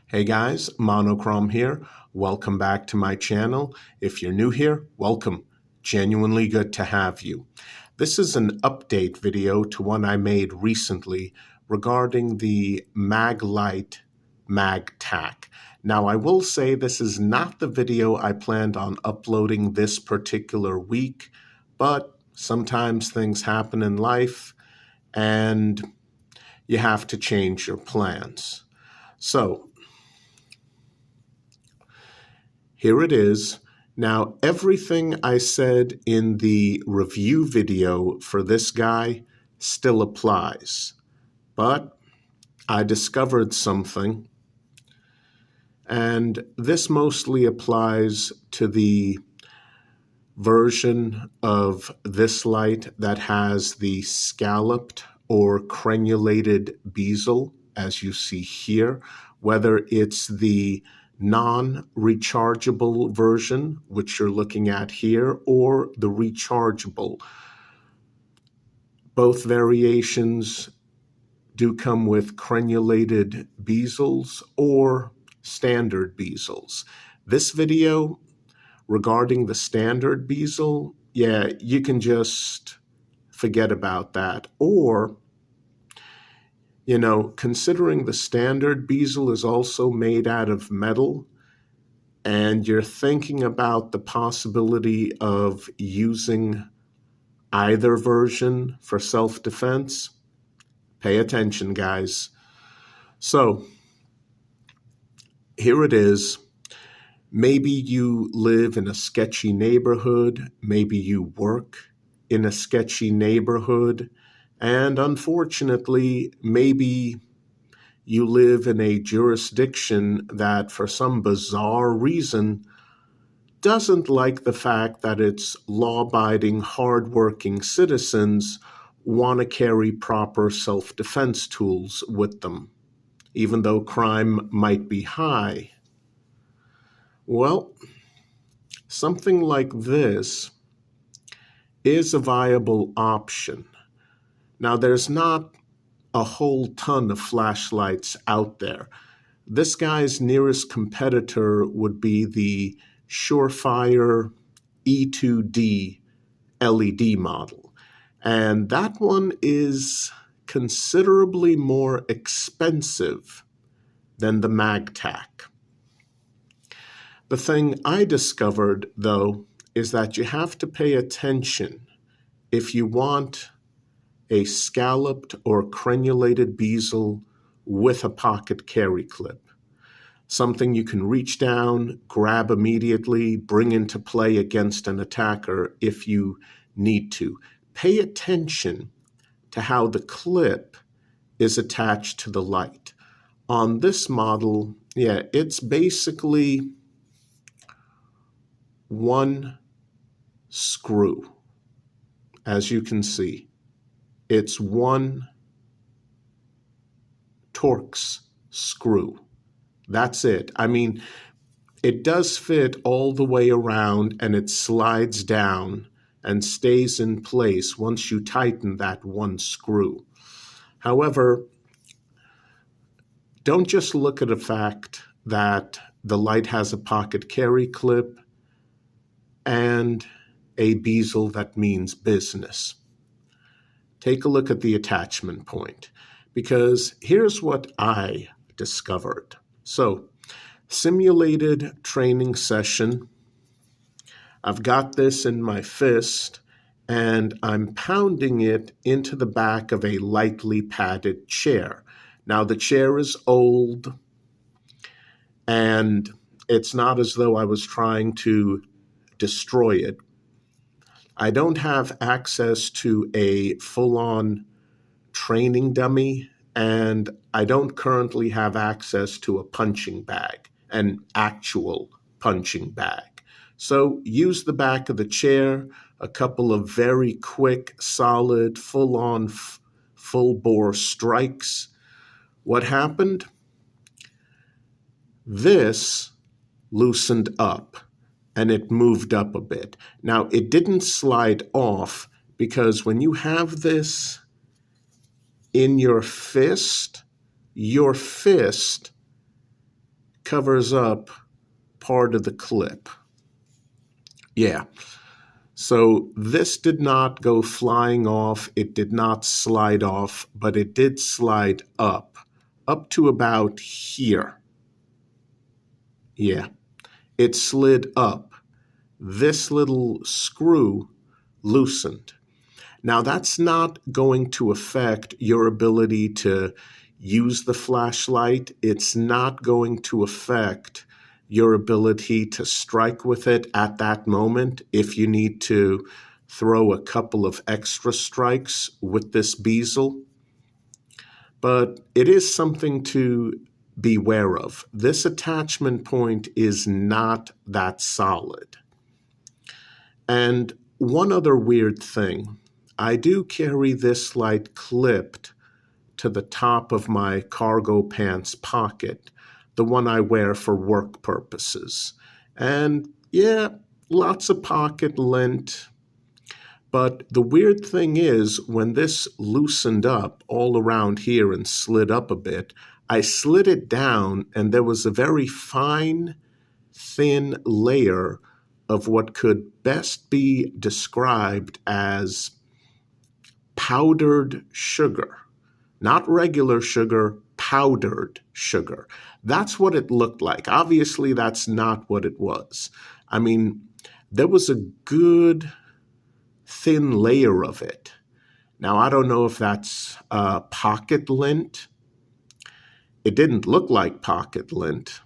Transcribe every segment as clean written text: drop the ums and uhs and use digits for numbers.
Hey guys, Monochrome here. Welcome back to my channel. If you're new here, welcome. Genuinely good to have you. This is an update video to one I made recently regarding the Mag-lite Mag-Tac. Now, I will say this is not the video I planned on uploading this particular week, but sometimes things happen in life and you have to change your plans. So, here it is. Now, everything I said in the review video for this guy still applies, but I discovered something, and this mostly applies to the version of this light that has the scalloped or crenulated bezel, as you see here, whether it's the non-rechargeable version, which you're looking at here, or the rechargeable. Both variations do come with crenulated bezels or standard bezels. This video regarding the standard bezel, yeah, you can just forget about that. Or, considering the standard bezel is also made out of metal, and you're thinking about the possibility of using either version for self-defense, pay attention, guys. So, here it is. Maybe you live in a sketchy neighborhood, maybe you work in a sketchy neighborhood, and unfortunately, maybe you live in a jurisdiction that, for some bizarre reason, doesn't like the fact that its law-abiding, hard-working citizens want to carry proper self-defense tools with them, even though crime might be high. Well, something like this is a viable option. Now, there's not a whole ton of flashlights out there. This guy's nearest competitor would be the Surefire E2D LED model, and that one is considerably more expensive than the Mag-Tac. The thing I discovered, though, is that you have to pay attention if you want a scalloped or crenulated bezel with a pocket carry clip. Something you can reach down, grab immediately, bring into play against an attacker if you need to. Pay attention to how the clip is attached to the light. On this model, it's basically one screw. As you can see, it's one Torx screw. That's it. I mean, it does fit all the way around, and it slides down and stays in place once you tighten that one screw. However, don't just look at the fact that the light has a pocket carry clip and a bezel that means business. Take a look at the attachment point, because here's what I discovered. So, simulated training session. I've got this in my fist, and I'm pounding it into the back of a lightly padded chair. Now, the chair is old, and it's not as though I was trying to destroy it. I don't have access to a full-on training dummy, and I don't currently have access to a punching bag, an actual punching bag. So use the back of the chair, a couple of very quick, solid, full-on, full-bore strikes. What happened? This loosened up, and it moved up a bit. Now, it didn't slide off, because when you have this in your fist covers up part of the clip. Yeah. So this did not go flying off. It did not slide off, but it did slide up to about here. Yeah. It slid up. This little screw loosened. Now, that's not going to affect your ability to use the flashlight. It's not going to affect your ability to strike with it at that moment if you need to throw a couple of extra strikes with this bezel. But it is something to beware of. This attachment point is not that solid. And one other weird thing, I do carry this light clipped to the top of my cargo pants pocket, the one I wear for work purposes. And yeah, lots of pocket lint. But the weird thing is, when this loosened up all around here and slid up a bit, I slid it down and there was a very fine, thin layer of what could best be described as powdered sugar. Not regular sugar, powdered sugar. That's what it looked like. Obviously, that's not what it was. I mean, there was a good thin layer of it. Now, I don't know if that's pocket lint. It didn't look like pocket lint.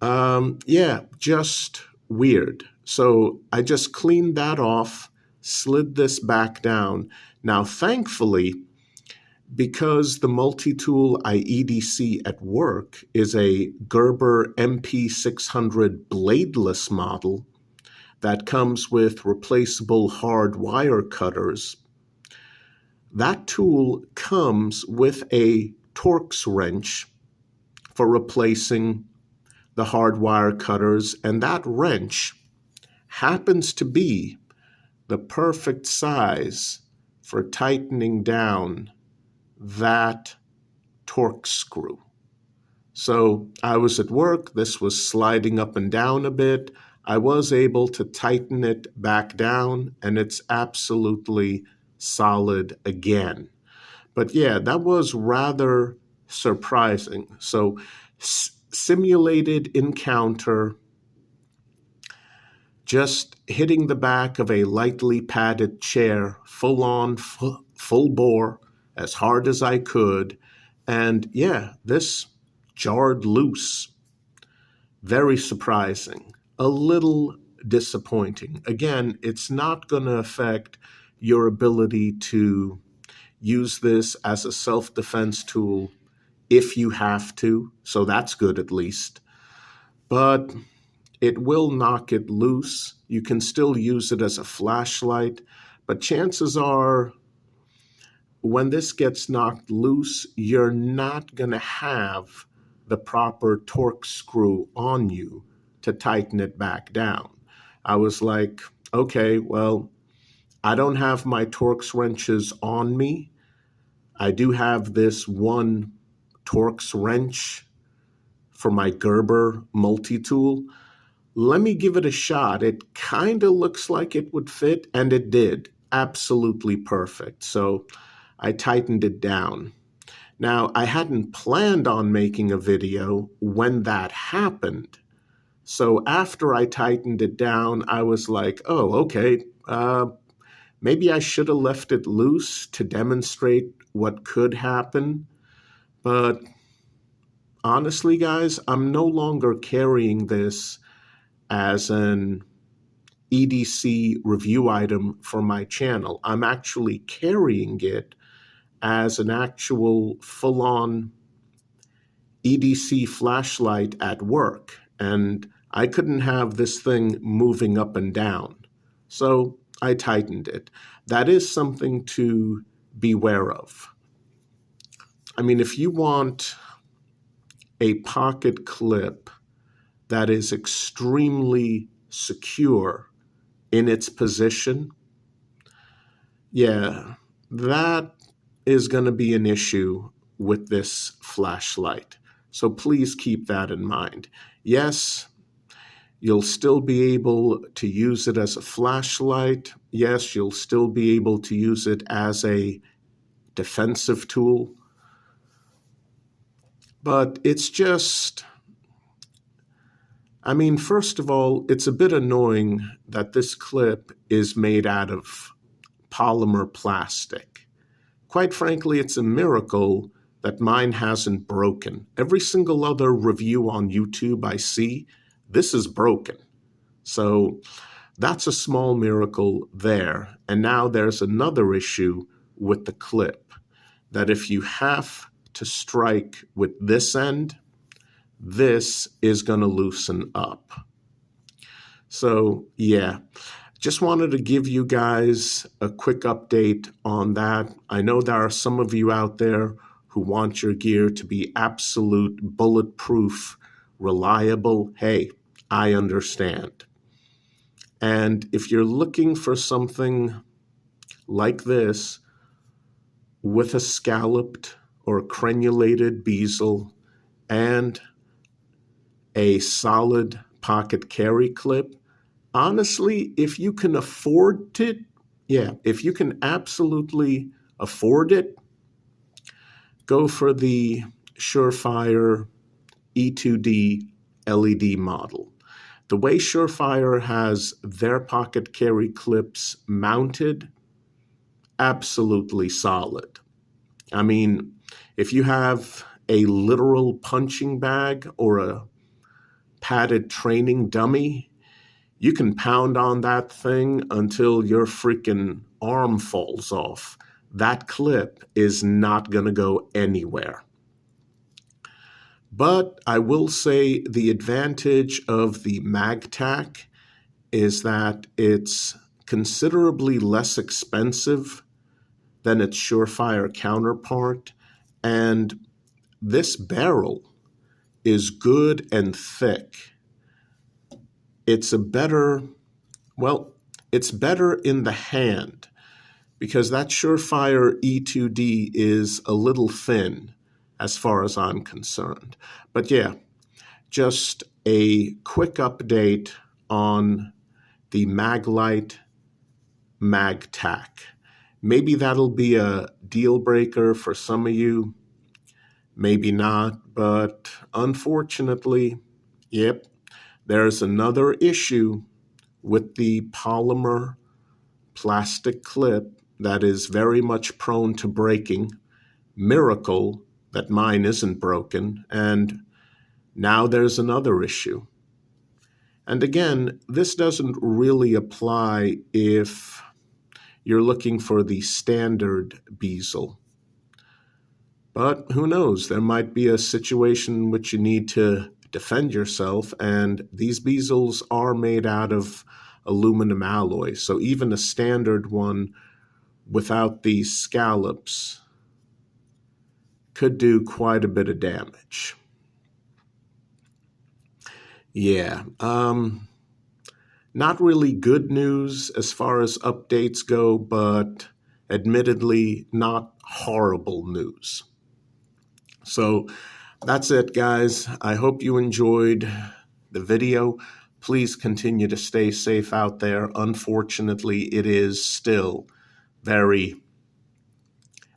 Yeah, just weird. So I just cleaned that off, slid this back down. Now, thankfully, because the multi-tool I EDC at work is a Gerber MP600 bladeless model that comes with replaceable hard wire cutters, that tool comes with a Torx wrench for replacing the hard wire cutters, and that wrench happens to be the perfect size for tightening down that Torx screw. So I was at work, this was sliding up and down a bit. I was able to tighten it back down, and it's absolutely solid again. But yeah, that was rather surprising. So simulated encounter, just hitting the back of a lightly padded chair, full on, full bore, as hard as I could. And yeah, this jarred loose. Very surprising. A little disappointing. Again, it's not going to affect your ability to use this as a self-defense tool if you have to, so that's good at least. But it will knock it loose. You can still use it as a flashlight, but chances are when this gets knocked loose, you're not going to have the proper Torx screw on you to tighten it back down. I was like, okay, well, I don't have my Torx wrenches on me. I do have this one Torx wrench for my Gerber multi-tool. Let me give it a shot. It kind of looks like it would fit, and it did. Absolutely perfect. So I tightened it down. Now, I hadn't planned on making a video when that happened. So after I tightened it down, I was like, oh, okay, maybe I should have left it loose to demonstrate what could happen. But honestly, guys, I'm no longer carrying this as an EDC review item for my channel. I'm actually carrying it as an actual full-on EDC flashlight at work. And I couldn't have this thing moving up and down. So I tightened it. That is something to beware of. I mean, if you want a pocket clip that is extremely secure in its position, yeah, that is going to be an issue with this flashlight. So please keep that in mind. Yes, you'll still be able to use it as a flashlight. Yes, you'll still be able to use it as a defensive tool. But it's just, I mean, first of all, it's a bit annoying that this clip is made out of polymer plastic. Quite frankly, it's a miracle that mine hasn't broken. Every single other review on YouTube I see, this is broken. So that's a small miracle there. And now there's another issue with the clip, that if you have to strike with this end, this is going to loosen up. So yeah, just wanted to give you guys a quick update on that. I know there are some of you out there who want your gear to be absolute bulletproof, reliable. Hey, I understand. And if you're looking for something like this with a scalloped or crenulated bezel and a solid pocket carry clip, honestly, if you can afford it, if you can absolutely afford it, go for the Surefire E2D LED model. The way Surefire has their pocket carry clips mounted, absolutely solid. I mean, if you have a literal punching bag or a padded training dummy, you can pound on that thing until your freaking arm falls off. That clip is not going to go anywhere. But I will say the advantage of the Mag-Tac is that it's considerably less expensive than its Surefire counterpart, and this barrel is good and thick. It's better in the hand because that Surefire E2D is a little thin as far as I'm concerned. But yeah, just a quick update on the Mag-lite Mag-Tac. Maybe that'll be a deal breaker for some of you, maybe not, but unfortunately, yep, there's another issue with the polymer plastic clip that is very much prone to breaking. Miracle that mine isn't broken, and now there's another issue. And again, this doesn't really apply if you're looking for the standard bezel. But who knows, there might be a situation in which you need to defend yourself, and these bezels are made out of aluminum alloy, so even a standard one without these scallops could do quite a bit of damage. Yeah, not really good news as far as updates go, but admittedly not horrible news. So that's it, guys. I hope you enjoyed the video. Please continue to stay safe out there. Unfortunately, it is still very,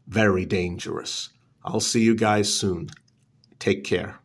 very dangerous. I'll see you guys soon. Take care.